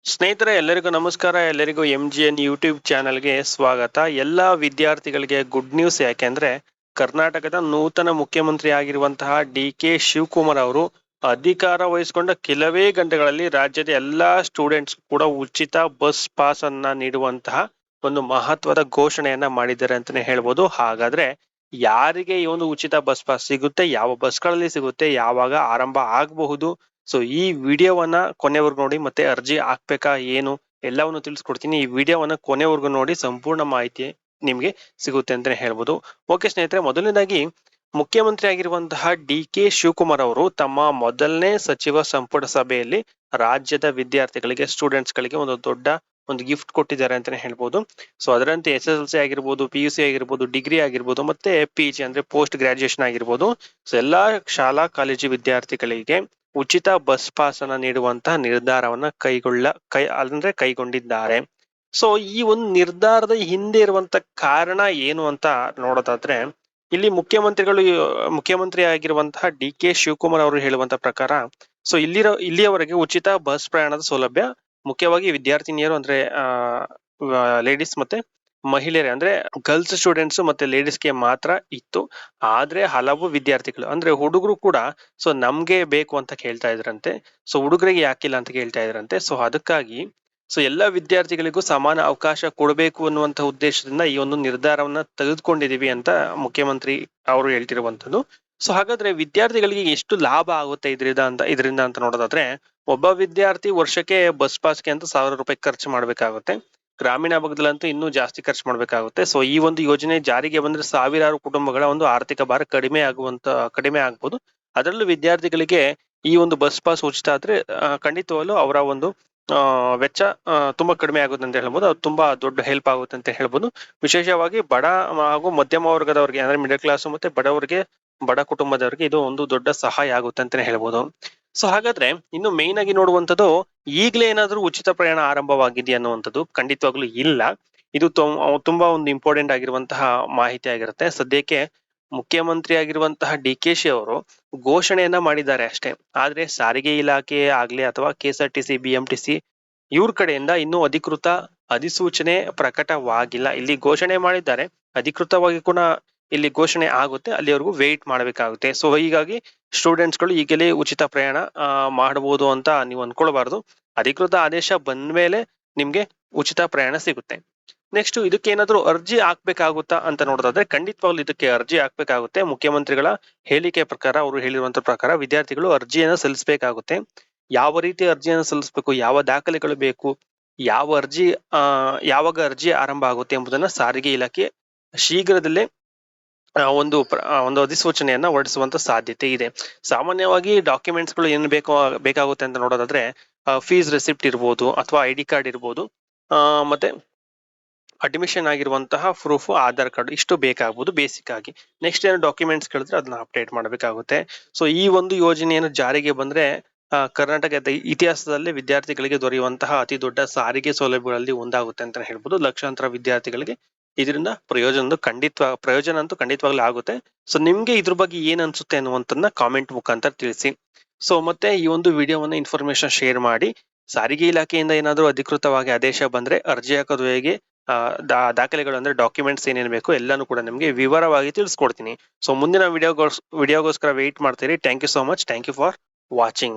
ಸ್ನೇಹಿತರೆ ಎಲ್ಲರಿಗೂ ನಮಸ್ಕಾರ. ಎಲ್ಲರಿಗೂ MGN ಯೂಟ್ಯೂಬ್ ಚಾನಲ್ಗೆ ಸ್ವಾಗತ. ಎಲ್ಲ ವಿದ್ಯಾರ್ಥಿಗಳಿಗೆ ಗುಡ್ ನ್ಯೂಸ್. ಯಾಕೆಂದ್ರೆ ಕರ್ನಾಟಕದ ನೂತನ ಮುಖ್ಯಮಂತ್ರಿ ಆಗಿರುವಂತಹ DK ಶಿವಕುಮಾರ್ ಅವರು ಅಧಿಕಾರ ವಹಿಸಿಕೊಂಡ ಕೆಲವೇ ಗಂಟೆಗಳಲ್ಲಿ ರಾಜ್ಯದ ಎಲ್ಲಾ ಸ್ಟೂಡೆಂಟ್ಸ್ ಕೂಡ ಉಚಿತ ಬಸ್ ಪಾಸ್ ಅನ್ನ ನೀಡುವಂತಹ ಒಂದು ಮಹತ್ವದ ಘೋಷಣೆಯನ್ನ ಮಾಡಿದ್ದಾರೆ ಅಂತಾನೆ ಹೇಳ್ಬೋದು. ಹಾಗಾದ್ರೆ ಯಾರಿಗೆ ಈ ಒಂದು ಉಚಿತ ಬಸ್ ಪಾಸ್ ಸಿಗುತ್ತೆ, ಯಾವ ಬಸ್ಗಳಲ್ಲಿ ಸಿಗುತ್ತೆ, ಯಾವಾಗ ಆರಂಭ ಆಗಬಹುದು, ಸೊ ಈ ವಿಡಿಯೋವನ್ನ ಕೊನೆವರೆಗೂ ನೋಡಿ. ಮತ್ತೆ ಅರ್ಜಿ ಹಾಕ್ಬೇಕಾ ಏನು ಎಲ್ಲವನ್ನು ತಿಳಿಸ್ಕೊಡ್ತೀನಿ. ಈ ವಿಡಿಯೋವನ್ನ ಕೊನೆವರೆಗೂ ನೋಡಿ, ಸಂಪೂರ್ಣ ಮಾಹಿತಿ ನಿಮ್ಗೆ ಸಿಗುತ್ತೆ ಅಂತಾನೆ ಹೇಳ್ಬೋದು. ಓಕೆ ಸ್ನೇಹಿತರೆ, ಮೊದಲನೇದಾಗಿ ಮುಖ್ಯಮಂತ್ರಿ ಆಗಿರುವಂತಹ DK ಶಿವಕುಮಾರ್ ಅವರು ತಮ್ಮ ಮೊದಲನೇ ಸಚಿವ ಸಂಪುಟ ಸಭೆಯಲ್ಲಿ ರಾಜ್ಯದ ವಿದ್ಯಾರ್ಥಿಗಳಿಗೆ, ಸ್ಟೂಡೆಂಟ್ಸ್ ಗಳಿಗೆ ಒಂದು ದೊಡ್ಡ ಒಂದು ಗಿಫ್ಟ್ ಕೊಟ್ಟಿದ್ದಾರೆ ಅಂತಾನೆ ಹೇಳ್ಬೋದು. ಸೊ ಅದರಂತೆ SSLC ಆಗಿರ್ಬೋದು, PUC ಆಗಿರ್ಬೋದು, ಡಿಗ್ರಿ ಆಗಿರ್ಬೋದು, ಮತ್ತೆ PG ಅಂದ್ರೆ ಪೋಸ್ಟ್ ಗ್ರಾಜುಯೇಷನ್ ಆಗಿರ್ಬೋದು, ಸೊ ಎಲ್ಲಾ ಶಾಲಾ ಕಾಲೇಜು ವಿದ್ಯಾರ್ಥಿಗಳಿಗೆ ಉಚಿತ ಬಸ್ ಪಾಸ್ ಅನ್ನ ನೀಡುವಂತಹ ನಿರ್ಧಾರವನ್ನ ಕೈಗೊಂಡಿದ್ದಾರೆ. ಸೊ ಈ ಒಂದು ನಿರ್ಧಾರದ ಹಿಂದೆ ಇರುವಂತ ಕಾರಣ ಏನು ಅಂತ ನೋಡೋದಾದ್ರೆ, ಇಲ್ಲಿ ಮುಖ್ಯಮಂತ್ರಿ ಆಗಿರುವಂತಹ DK ಶಿವಕುಮಾರ್ ಅವರು ಹೇಳುವಂತ ಪ್ರಕಾರ, ಸೊ ಇಲ್ಲಿಯವರೆಗೆ ಉಚಿತ ಬಸ್ ಪ್ರಯಾಣದ ಸೌಲಭ್ಯ ಮುಖ್ಯವಾಗಿ ವಿದ್ಯಾರ್ಥಿನಿಯರು ಅಂದ್ರೆ ಲೇಡೀಸ್ ಮತ್ತೆ ಮಹಿಳೆಯರೇ ಅಂದ್ರೆ ಗರ್ಲ್ಸ್ ಸ್ಟೂಡೆಂಟ್ಸ್ ಮತ್ತೆ ಲೇಡೀಸ್ಗೆ ಮಾತ್ರ ಇತ್ತು. ಆದ್ರೆ ಹಲವು ವಿದ್ಯಾರ್ಥಿಗಳು ಅಂದ್ರೆ ಹುಡುಗರು ಕೂಡ ಸೊ ನಮ್ಗೆ ಬೇಕು ಅಂತ ಕೇಳ್ತಾ ಇದ್ರಂತೆ. ಸೊ ಹುಡುಗರಿಗೆ ಯಾಕಿಲ್ಲ ಅಂತ ಕೇಳ್ತಾ ಇದ್ರಂತೆ. ಸೊ ಅದಕ್ಕಾಗಿ ಸೊ ಎಲ್ಲಾ ವಿದ್ಯಾರ್ಥಿಗಳಿಗೂ ಸಮಾನ ಅವಕಾಶ ಕೊಡಬೇಕು ಅನ್ನುವಂತ ಉದ್ದೇಶದಿಂದ ಈ ಒಂದು ನಿರ್ಧಾರವನ್ನ ತೆಗೆದುಕೊಂಡಿದೀವಿ ಅಂತ ಮುಖ್ಯಮಂತ್ರಿ ಅವರು ಹೇಳ್ತಿರುವಂತದ್ದು. ಸೊ ಹಾಗಾದ್ರೆ ವಿದ್ಯಾರ್ಥಿಗಳಿಗೆ ಎಷ್ಟು ಲಾಭ ಆಗುತ್ತೆ ಇದರಿಂದ ಅಂತ ನೋಡೋದಾದ್ರೆ, ಒಬ್ಬ ವಿದ್ಯಾರ್ಥಿ ವರ್ಷಕ್ಕೆ ಬಸ್ ಪಾಸ್ಗೆ ಅಂತ 1000 ರೂಪಾಯಿ ಖರ್ಚು ಮಾಡ್ಬೇಕಾಗುತ್ತೆ. ಗ್ರಾಮೀಣ ಭಾಗದಲ್ಲಂತೂ ಇನ್ನೂ ಜಾಸ್ತಿ ಖರ್ಚು ಮಾಡ್ಬೇಕಾಗುತ್ತೆ. ಸೊ ಈ ಒಂದು ಯೋಜನೆ ಜಾರಿಗೆ ಬಂದ್ರೆ ಸಾವಿರಾರು ಕುಟುಂಬಗಳ ಒಂದು ಆರ್ಥಿಕ ಭಾರ ಕಡಿಮೆ ಆಗ್ಬೋದು. ಅದರಲ್ಲೂ ವಿದ್ಯಾರ್ಥಿಗಳಿಗೆ ಈ ಒಂದು ಬಸ್ ಪಾಸ್ ಉಚಿತ ಆದ್ರೆ ಖಂಡಿತವಾಗ್ಲೂ ಅವರ ಒಂದು ವೆಚ್ಚ ತುಂಬಾ ಕಡಿಮೆ ಆಗುತ್ತೆ ಅಂತ ಹೇಳ್ಬೋದು. ಅದು ತುಂಬಾ ದೊಡ್ಡ ಹೆಲ್ಪ್ ಆಗುತ್ತೆ ಅಂತ ಹೇಳ್ಬೋದು. ವಿಶೇಷವಾಗಿ ಬಡ ಹಾಗೂ ಮಧ್ಯಮ ವರ್ಗದವರಿಗೆ ಅಂದ್ರೆ ಮಿಡಲ್ ಕ್ಲಾಸ್ ಮತ್ತೆ ಬಡ ಕುಟುಂಬದವರಿಗೆ ಇದು ಒಂದು ದೊಡ್ಡ ಸಹಾಯ ಆಗುತ್ತೆ ಅಂತಾನೆ ಹೇಳ್ಬೋದು. ಸೊ ಹಾಗಾದ್ರೆ ಇನ್ನು ಮೇನ್ ಆಗಿ ನೋಡುವಂತದ್ದು, ಈಗಲೇ ಏನಾದ್ರೂ ಉಚಿತ ಪ್ರಯಾಣ ಆರಂಭವಾಗಿದೆಯಾ ಅನ್ನುವಂಥದ್ದು ಖಂಡಿತವಾಗ್ಲೂ ಇಲ್ಲ. ಇದು ತುಂಬಾ ಒಂದು ಇಂಪಾರ್ಟೆಂಟ್ ಆಗಿರುವಂತಹ ಮಾಹಿತಿ ಆಗಿರುತ್ತೆ. ಸದ್ಯಕ್ಕೆ ಮುಖ್ಯಮಂತ್ರಿ ಆಗಿರುವಂತಹ DK ಅವರು ಘೋಷಣೆಯನ್ನ ಮಾಡಿದ್ದಾರೆ ಅಷ್ಟೇ. ಆದ್ರೆ ಸಾರಿಗೆ ಇಲಾಖೆ ಆಗ್ಲಿ ಅಥವಾ KSRTC, BMTC ಇವ್ರ ಕಡೆಯಿಂದ ಇನ್ನೂ ಅಧಿಕೃತ ಅಧಿಸೂಚನೆ ಪ್ರಕಟವಾಗಿಲ್ಲ. ಇಲ್ಲಿ ಘೋಷಣೆ ಮಾಡಿದ್ದಾರೆ, ಅಧಿಕೃತವಾಗಿ ಕೂಡ ಇಲ್ಲಿ ಘೋಷಣೆ ಆಗುತ್ತೆ, ಅಲ್ಲಿವರೆಗೂ ವೇಟ್ ಮಾಡಬೇಕಾಗುತ್ತೆ. ಸೊ ಹೀಗಾಗಿ ಸ್ಟೂಡೆಂಟ್ಸ್ ಗಳು ಈಗಲೇ ಉಚಿತ ಪ್ರಯಾಣ ಮಾಡಬಹುದು ಅಂತ ನೀವು ಅನ್ಕೊಳ್ಬಾರ್ದು. ಅಧಿಕೃತ ಆದೇಶ ಬಂದ್ಮೇಲೆ ನಿಮ್ಗೆ ಉಚಿತ ಪ್ರಯಾಣ ಸಿಗುತ್ತೆ. ನೆಕ್ಸ್ಟ್ ಇದಕ್ಕೆ ಏನಾದ್ರು ಅರ್ಜಿ ಹಾಕ್ಬೇಕಾಗುತ್ತಾ ಅಂತ ನೋಡೋದಾದ್ರೆ, ಖಂಡಿತವಾಗ್ಲೂ ಇದಕ್ಕೆ ಅರ್ಜಿ ಹಾಕ್ಬೇಕಾಗುತ್ತೆ. ಮುಖ್ಯಮಂತ್ರಿಗಳ ಹೇಳಿಕೆ ಪ್ರಕಾರ, ಅವರು ಹೇಳಿರುವಂತ ಪ್ರಕಾರ ವಿದ್ಯಾರ್ಥಿಗಳು ಅರ್ಜಿಯನ್ನು ಸಲ್ಲಿಸಬೇಕಾಗುತ್ತೆ. ಯಾವ ರೀತಿ ಅರ್ಜಿಯನ್ನು ಸಲ್ಲಿಸಬೇಕು, ಯಾವ ದಾಖಲೆಗಳು ಬೇಕು, ಯಾವಾಗ ಅರ್ಜಿ ಆರಂಭ ಆಗುತ್ತೆ ಎಂಬುದನ್ನ ಸಾರಿಗೆ ಇಲಾಖೆ ಶೀಘ್ರದಲ್ಲೇ ಒಂದು ಅಧಿಸೂಚನೆಯನ್ನ ಹೊರಡಿಸುವಂತ ಸಾಧ್ಯತೆ ಇದೆ. ಸಾಮಾನ್ಯವಾಗಿ ಡಾಕ್ಯುಮೆಂಟ್ಸ್ ಗಳು ಏನು ಬೇಕಾಗುತ್ತೆ ಅಂತ ನೋಡೋದಾದ್ರೆ, ಫೀಸ್ ರೆಸಿಪ್ಟ್ ಇರ್ಬೋದು ಅಥವಾ ID ಕಾರ್ಡ್ ಇರ್ಬೋದು, ಮತ್ತೆ ಅಡ್ಮಿಷನ್ ಆಗಿರುವಂತಹ ಪ್ರೂಫ್, ಆಧಾರ್ ಕಾರ್ಡ್, ಇಷ್ಟು ಬೇಕಾಗಬಹುದು ಬೇಸಿಕ್ ಆಗಿ. ನೆಕ್ಸ್ಟ್ ಏನು ಡಾಕ್ಯುಮೆಂಟ್ಸ್ ಕೇಳಿದ್ರೆ ಅದನ್ನ ಅಪ್ಡೇಟ್ ಮಾಡಬೇಕಾಗುತ್ತೆ. ಸೊ ಈ ಒಂದು ಯೋಜನೆಯನ್ನು ಜಾರಿಗೆ ಬಂದ್ರೆ ಕರ್ನಾಟಕದ ಇತಿಹಾಸದಲ್ಲಿ ವಿದ್ಯಾರ್ಥಿಗಳಿಗೆ ದೊರೆಯುವಂತಹ ಅತಿ ದೊಡ್ಡ ಸಾರಿಗೆ ಸೌಲಭ್ಯಗಳಲ್ಲಿ ಒಂದಾಗುತ್ತೆ ಅಂತ ಹೇಳ್ಬೋದು. ಲಕ್ಷಾಂತರ ವಿದ್ಯಾರ್ಥಿಗಳಿಗೆ ಇದರಿಂದ ಪ್ರಯೋಜನ ಅಂತೂ ಖಂಡಿತವಾಗ್ಲೂ ಆಗುತ್ತೆ. ಸೊ ನಿಮ್ಗೆ ಇದ್ರ ಬಗ್ಗೆ ಏನ್ ಅನ್ಸುತ್ತೆ ಅನ್ನುವಂಥದ್ದನ್ನ ಕಾಮೆಂಟ್ ಮುಖಾಂತರ ತಿಳಿಸಿ. ಸೊ ಮತ್ತೆ ಈ ಒಂದು ವಿಡಿಯೋವನ್ನ ಇನ್ಫಾರ್ಮೇಶನ್ ಶೇರ್ ಮಾಡಿ. ಸಾರಿಗೆ ಇಲಾಖೆಯಿಂದ ಏನಾದ್ರೂ ಅಧಿಕೃತವಾಗಿ ಆದೇಶ ಬಂದ್ರೆ ಅರ್ಜಿ ಹಾಕೋದು ಹೇಗೆ, ದಾಖಲೆಗಳು ಅಂದ್ರೆ ಡಾಕ್ಯುಮೆಂಟ್ಸ್ ಏನೇನು ಬೇಕು ಎಲ್ಲಾನು ಕೂಡ ನಿಮ್ಗೆ ವಿವರವಾಗಿ ತಿಳಿಸ್ಕೊಡ್ತೀನಿ. ಸೊ ಮುಂದಿನ ವಿಡಿಯೋಗೋಸ್ಕರ ವೇಟ್ ಮಾಡ್ತೀರಿ. Thank you so much. Thank you for watching.